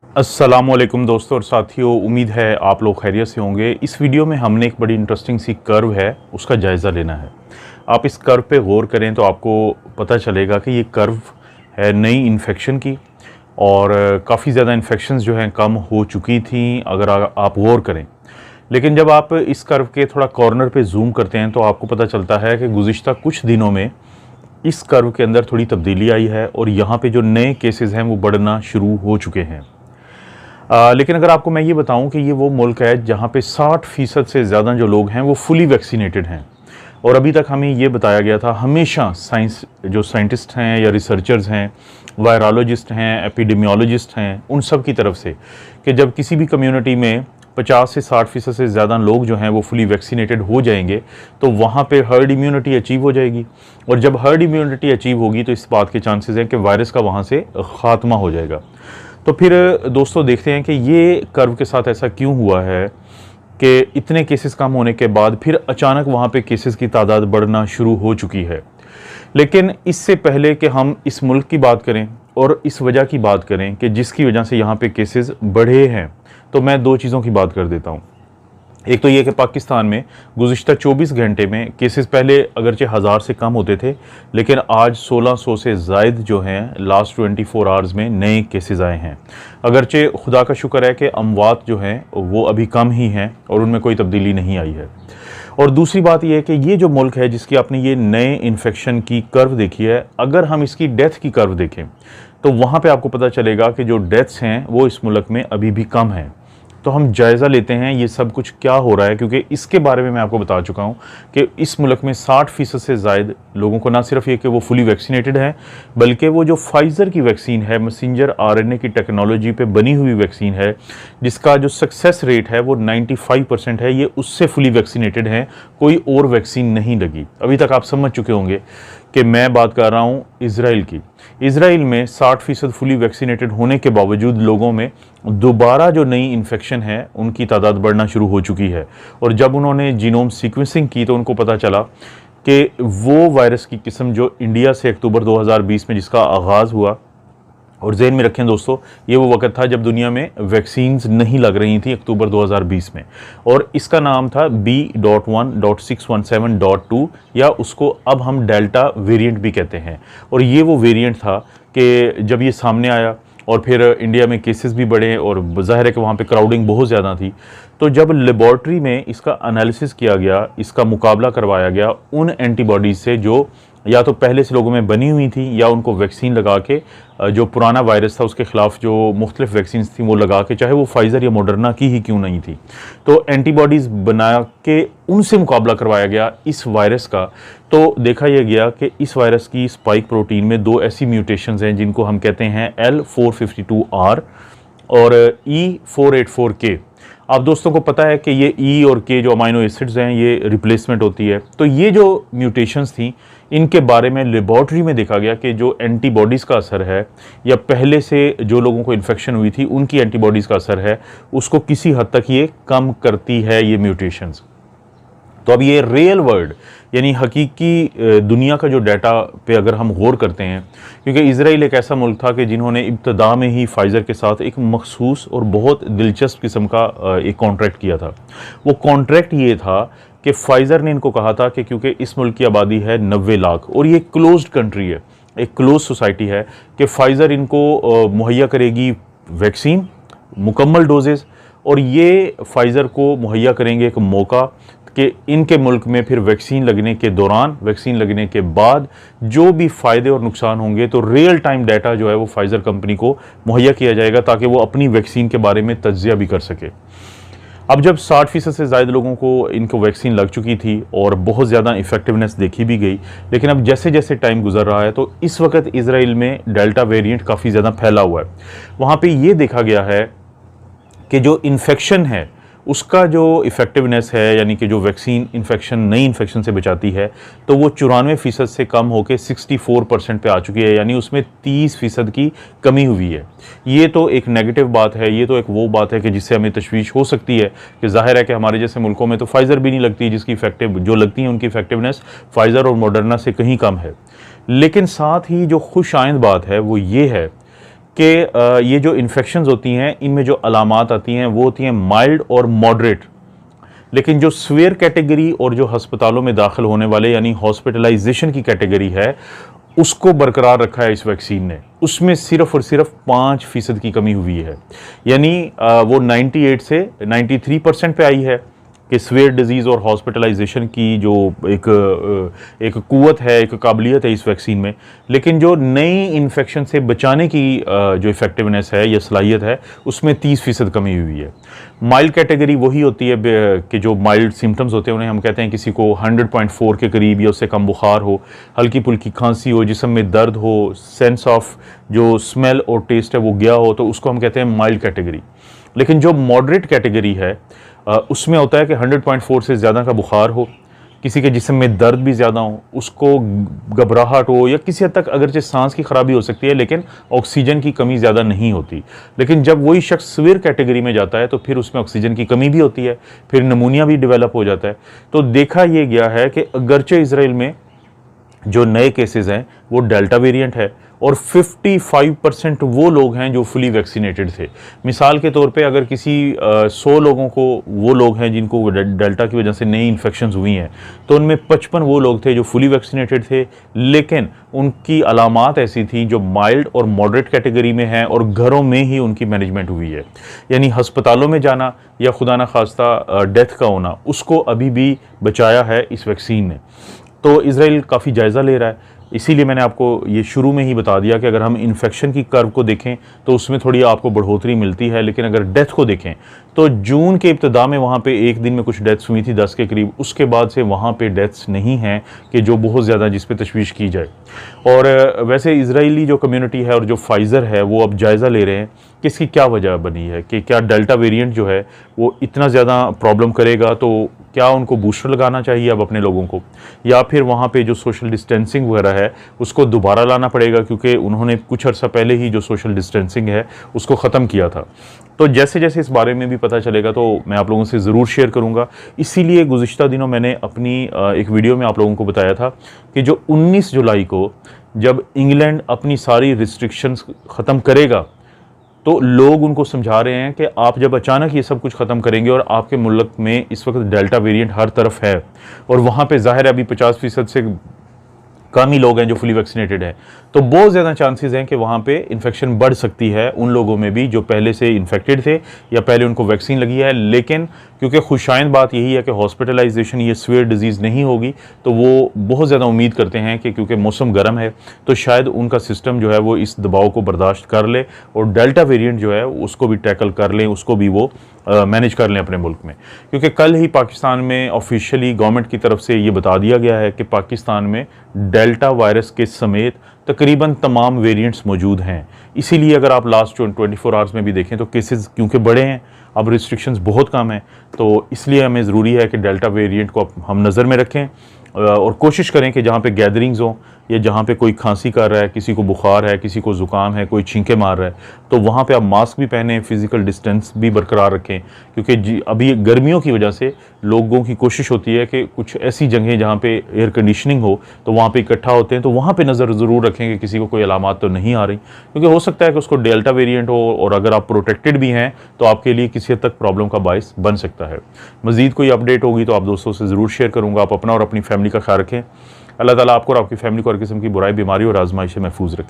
अस्सलामुअलैकुम दोस्तों और साथियों, उम्मीद है आप लोग खैरियत से होंगे। इस वीडियो में हमने एक बड़ी इंटरेस्टिंग सी कर्व है उसका जायज़ा लेना है। आप इस कर्व पे गौर करें तो आपको पता चलेगा कि ये कर्व है नई इन्फेक्शन की और काफ़ी ज़्यादा इन्फेक्शंस जो हैं कम हो चुकी थी अगर आप गौर करें। लेकिन जब आप इस कर्व के थोड़ा कॉर्नर पे जूम करते हैं तो आपको पता चलता है कि गुज़िश्ता कुछ दिनों में इस कर्व के अंदर थोड़ी तब्दीली आई है और यहाँ पे जो नए केसेस हैं वो बढ़ना शुरू हो चुके हैं। लेकिन अगर आपको मैं ये बताऊं कि ये वो मुल्क है जहाँ पे 60% से ज़्यादा जो लोग हैं वो फुली वैक्सीनेटेड हैं और अभी तक हमें ये बताया गया था हमेशा साइंटिस्ट हैं या रिसर्चर्स हैं, वायरोलॉजिस्ट हैं, एपिडेमियोलॉजिस्ट हैं, उन सब की तरफ से कि जब किसी भी कम्युनिटी में 50 से 60% से ज़्यादा लोग जो हैं वो फुली वैक्सीनेटेड हो जाएंगे तो वहाँ पे हर्ड इम्यूनिटी अचीव हो जाएगी और जब हर्ड इम्यूनिटी अचीव होगी तो इस बात के चांसेस हैं कि वायरस का वहाँ से ख़ात्मा हो जाएगा। तो फिर दोस्तों देखते हैं कि ये कर्व के साथ ऐसा क्यों हुआ है कि इतने केसेस कम होने के बाद फिर अचानक वहाँ पे केसेस की तादाद बढ़ना शुरू हो चुकी है। लेकिन इससे पहले कि हम इस मुल्क की बात करें और इस वजह की बात करें कि जिसकी वजह से यहाँ पे केसेस बढ़े हैं, तो मैं दो चीज़ों की बात कर देता हूँ। एक तो ये कि पाकिस्तान में गुज़िश्ता 24 घंटे में केसेस पहले अगरचे 1000 से कम होते थे, लेकिन आज 1600 से ज़ायद जो हैं लास्ट 24 आवर्स में नए केसेस आए हैं। अगरचे खुदा का शुक्र है कि अमवात जो हैं वो अभी कम ही हैं और उनमें कोई तब्दीली नहीं आई है। और दूसरी बात यह है कि ये जो मुल्क है जिसकी आपने ये नए इन्फेक्शन की कर्व देखी है, अगर हम इसकी डेथ की कर्व देखें तो वहाँ पर आपको पता चलेगा कि जो डेथ्स हैं वो इस मुल्क में अभी भी कम हैं। तो हम जायज़ा लेते हैं ये सब कुछ क्या हो रहा है, क्योंकि इसके बारे में मैं आपको बता चुका हूँ कि इस मुल्क में 60% से ज़ायद लोगों को ना सिर्फ ये कि वो फुली वैक्सीनेटेड हैं, बल्कि वो जो फाइज़र की वैक्सीन है, मैसेंजर आरएनए की टेक्नोलॉजी पे बनी हुई वैक्सीन है, जिसका जो सक्सेस रेट है वो 95% है, ये उससे फुली वैक्सीनेटेड हैं, कोई और वैक्सीन नहीं लगी। अभी तक आप समझ चुके होंगे कि मैं बात कर रहा हूँ इज़राइल की। इज़राइल में 60% फुली वैक्सीनेटेड होने के बावजूद लोगों में दोबारा जो नई इन्फेक्शन है उनकी तादाद बढ़ना शुरू हो चुकी है और जब उन्होंने जीनोम सीक्वेंसिंग की तो उनको पता चला कि वो वायरस की किस्म जो इंडिया से अक्टूबर 2020 में जिसका आगाज़ हुआ, और ज़हन में रखें दोस्तों ये वो वक्त था जब दुनिया में वैक्सीन्स नहीं लग रही थी अक्टूबर 2020 में, और इसका नाम था B.1.617.2 या उसको अब हम डेल्टा वेरिएंट भी कहते हैं। और ये वो वेरिएंट था कि जब ये सामने आया और फिर इंडिया में केसेस भी बढ़े और ज़ाहिर है कि वहाँ पे क्राउडिंग बहुत ज़्यादा थी, तो जब लेबॉर्ट्री में इसका एनालिसिस किया गया, इसका मुकाबला करवाया गया उन एंटीबॉडीज़ से जो या तो पहले से लोगों में बनी हुई थी या उनको वैक्सीन लगा के जो पुराना वायरस था उसके ख़िलाफ़ जो मुख्तलिफ वैक्सीन थी वो लगा के, चाहे वो फाइज़र या मॉडर्ना की ही क्यों नहीं थी, तो एंटीबॉडीज़ बना के उनसे मुकाबला करवाया गया इस वायरस का। तो देखा यह गया कि इस वायरस की स्पाइक प्रोटीन में दो ऐसी म्यूटेशंस हैं जिनको हम कहते हैं L452R और E484K। आप दोस्तों को पता है कि ये ई और के जो अमाइनो एसिड्स हैं ये रिप्लेसमेंट होती है। तो ये जो म्यूटेशंस थी इनके बारे में लेबॉर्ट्री में देखा गया कि जो एंटीबॉडीज़ का असर है या पहले से जो लोगों को इन्फेक्शन हुई थी उनकी एंटीबॉडीज़ का असर है उसको किसी हद तक ये कम करती है ये म्यूटेशंस। तो अब ये रियल वर्ल्ड यानी हकीकी दुनिया का जो डाटा पे अगर हम गौर करते हैं, क्योंकि इज़राइल एक ऐसा मुल्क था कि जिन्होंने इब्तदा में ही फाइज़र के साथ एक मखसूस और बहुत दिलचस्प किस्म का एक कॉन्ट्रैक्ट किया था। वो कॉन्ट्रैक्ट ये था कि फाइज़र ने इनको कहा था कि क्योंकि इस मुल्क की आबादी है 90 लाख और ये क्लोज्ड कंट्री है, एक क्लोज सोसाइटी है, कि फ़ाइज़र इनको मुहैया करेगी वैक्सीन मुकम्मल डोजेज़ और ये फ़ाइज़र को मुहैया करेंगे एक मौका कि इनके मुल्क में फिर वैक्सीन लगने के दौरान, वैक्सीन लगने के बाद जो भी फ़ायदे और नुकसान होंगे तो रियल टाइम डाटा जो है वो फ़ाइज़र कंपनी को मुहैया किया जाएगा ताकि वो अपनी वैक्सीन के बारे में तज्ज़िया भी कर सके। अब जब 60% से ज़्यादा लोगों को इनको वैक्सीन लग चुकी थी और बहुत ज़्यादा इफ़ेक्टिवनेस देखी भी गई, लेकिन अब जैसे जैसे टाइम गुजर रहा है तो इस वक्त इज़राइल में डेल्टा वेरिएंट काफ़ी ज़्यादा फैला हुआ है। वहाँ पे ये देखा गया है कि जो इन्फेक्शन है उसका जो इफ़ेक्टिवनेस है, यानी कि जो वैक्सीन इन्फेक्शन नई इन्फेक्शन से बचाती है, तो वो 94% से कम होकर 64% पे आ चुकी है, यानी उसमें 30% की कमी हुई है। ये तो एक नेगेटिव बात है, ये तो एक वो बात है कि जिससे हमें तशवीश हो सकती है कि ज़ाहिर है कि हमारे जैसे मुल्कों में तो फाइज़र भी नहीं लगती, जिसकी जो लगती हैं उनकी इफ़ेक्टिवनेस फाइज़र और मॉडर्ना से कहीं कम है। लेकिन साथ ही जो खुश आइंद बात है वो ये है कि ये जो इन्फेक्शंस होती हैं इनमें जो अलामात आती हैं वो होती हैं माइल्ड और मॉडरेट, लेकिन जो सीवियर कैटेगरी और जो अस्पतालों में दाखिल होने वाले यानी हॉस्पिटलाइजेशन की कैटेगरी है उसको बरकरार रखा है इस वैक्सीन ने। उसमें सिर्फ और सिर्फ 5% की कमी हुई है, यानी वो 98 से 93% पे आई है कि सीवियर डिजीज़ और हॉस्पिटलाइजेशन की जो एक कुव्वत है, एक काबिलियत है इस वैक्सीन में। लेकिन जो नई इन्फेक्शन से बचाने की जो इफ़ेक्टिवनेस है या सलाहियत है उसमें 30% कमी हुई है। माइल्ड कैटेगरी वही होती है कि जो माइल्ड सिम्टम्स होते हैं उन्हें हम कहते हैं किसी को 100.4 के करीब या उससे कम बुखार हो, हल्की फुल्की खांसी हो, जिस्म में दर्द हो, सेंस ऑफ जो स्मेल और टेस्ट है वो गया हो, तो उसको हम कहते हैं माइल्ड कैटेगरी। लेकिन जो मॉडरेट कैटेगरी है उसमें होता है कि 100.4 से ज़्यादा का बुखार हो, किसी के जिस्म में दर्द भी ज़्यादा हो, उसको घबराहट हो, या किसी हद तक अगरचे सांस की खराबी हो सकती है लेकिन ऑक्सीजन की कमी ज़्यादा नहीं होती। लेकिन जब वही शख्स सीवियर कैटेगरी में जाता है तो फिर उसमें ऑक्सीजन की कमी भी होती है, फिर नमूनिया भी डेवलप हो जाता है। तो देखा यह गया है कि अगरचे इसराइल में जो नए केसेस हैं वो डेल्टा वेरिएंट है और 55% वो लोग हैं जो फुली वैक्सीनेटेड थे। मिसाल के तौर पे अगर किसी 100 लोगों को वो लोग हैं जिनको डेल्टा की वजह से नई इन्फेक्शंस हुई हैं तो उनमें 55 वो लोग थे जो फुली वैक्सीनेटेड थे, लेकिन उनकी अलामात ऐसी थी जो माइल्ड और मॉडरेट कैटेगरी में हैं और घरों में ही उनकी मैनेजमेंट हुई है। यानी अस्पतालों में जाना या खुदा न खास्ता डेथ का होना उसको अभी भी बचाया है इस वैक्सीन ने। तो इजराइल काफ़ी जायज़ा ले रहा है, इसीलिए मैंने आपको ये शुरू में ही बता दिया कि अगर हम इन्फेक्शन की कर्व को देखें तो उसमें थोड़ी आपको बढ़ोतरी मिलती है, लेकिन अगर डेथ को देखें तो जून के इब्तिदा में वहाँ पे एक दिन में कुछ डेथ्स हुई थी 10 के करीब, उसके बाद से वहाँ पे डेथ्स नहीं हैं कि जो बहुत ज़्यादा जिस पे तशवीश की जाए। और वैसे इजरायली जो कम्युनिटी है और जो फाइज़र है वो अब जायज़ा ले रहे हैं कि इसकी क्या वजह बनी है, कि क्या डेल्टा वेरिएंट जो है वो इतना ज़्यादा प्रॉब्लम करेगा, तो क्या उनको बूस्टर लगाना चाहिए अब अपने लोगों को, या फिर वहाँ पे जो सोशल डिस्टेंसिंग वगैरह है उसको दोबारा लाना पड़ेगा, क्योंकि उन्होंने कुछ अर्सा पहले ही जो सोशल डिस्टेंसिंग है उसको ख़त्म किया था। तो जैसे जैसे इस बारे में भी पता चलेगा तो मैं आप लोगों से ज़रूर शेयर करूँगा। इसीलिए गुज़िश्ता दिनों मैंने अपनी एक वीडियो में आप लोगों को बताया था कि जो 19 जुलाई को जब इंग्लैंड अपनी सारी रिस्ट्रिक्शंस ख़त्म करेगा तो लोग उनको समझा रहे हैं कि आप जब अचानक ये सब कुछ ख़त्म करेंगे और आपके मुल्क में इस वक्त डेल्टा वेरिएंट हर तरफ है और वहाँ पे ज़ाहिर है अभी 50% से कम ही लोग हैं जो फुली वैक्सीनेटेड हैं, तो बहुत ज़्यादा चांसेस हैं कि वहाँ पे इन्फेक्शन बढ़ सकती है उन लोगों में भी जो पहले से इन्फेक्टेड थे या पहले उनको वैक्सीन लगी है। लेकिन क्योंकि खुशाइंद बात यही है कि हॉस्पिटलाइजेशन ये सीवियर डिजीज़ नहीं होगी, तो वो बहुत ज़्यादा उम्मीद करते हैं कि क्योंकि मौसम गर्म है तो शायद उनका सिस्टम जो है वो इस दबाव को बर्दाश्त कर ले और डेल्टा वेरिएंट जो है उसको भी टैकल कर लें, उसको भी वो मैनेज कर लें अपने मुल्क में। क्योंकि कल ही पाकिस्तान में ऑफिशियली गवर्नमेंट की तरफ से ये बता दिया गया है कि पाकिस्तान में डेल्टा वायरस के समेत तकरीबन तमाम वेरिएंट्स मौजूद हैं। इसीलिए अगर आप लास्ट 24 आवर्स में भी देखें तो केसेस क्योंकि बढ़े हैं, अब रिस्ट्रिक्शंस बहुत कम हैं, तो इसलिए हमें ज़रूरी है कि डेल्टा वेरिएंट को हम नज़र में रखें और कोशिश करें कि जहाँ पे गैदरिंग्स हों या जहाँ पे कोई खांसी कर रहा है, किसी को बुखार है, किसी को ज़ुकाम है, कोई छींके मार रहा है, तो वहाँ पे आप मास्क भी पहनें, फ़िज़िकल डिस्टेंस भी बरकरार रखें। क्योंकि अभी गर्मियों की वजह से लोगों की कोशिश होती है कि कुछ ऐसी जगह जहाँ पे एयर कंडीशनिंग हो तो वहाँ पे इकट्ठा होते हैं, तो वहाँ पे नज़र ज़रूर रखें कि किसी को कोई अलामात तो नहीं आ रही, क्योंकि हो सकता है कि उसको डेल्टा वेरिएंट हो और अगर आप प्रोटेक्टेड भी हैं तो आपके लिए किसी हद तक प्रॉब्लम का बायस बन सकता है। मज़ीद कोई अपडेट होगी तो आप दोस्तों से ज़रूर शेयर करूँगा। आप अपना और अपनी फैमिली का ख्याल रखें। अल्लाह ताला आपको और आपकी फैमिली को हर किस्म की बुराई, बीमारी और आजमाइश से महफूज रखें।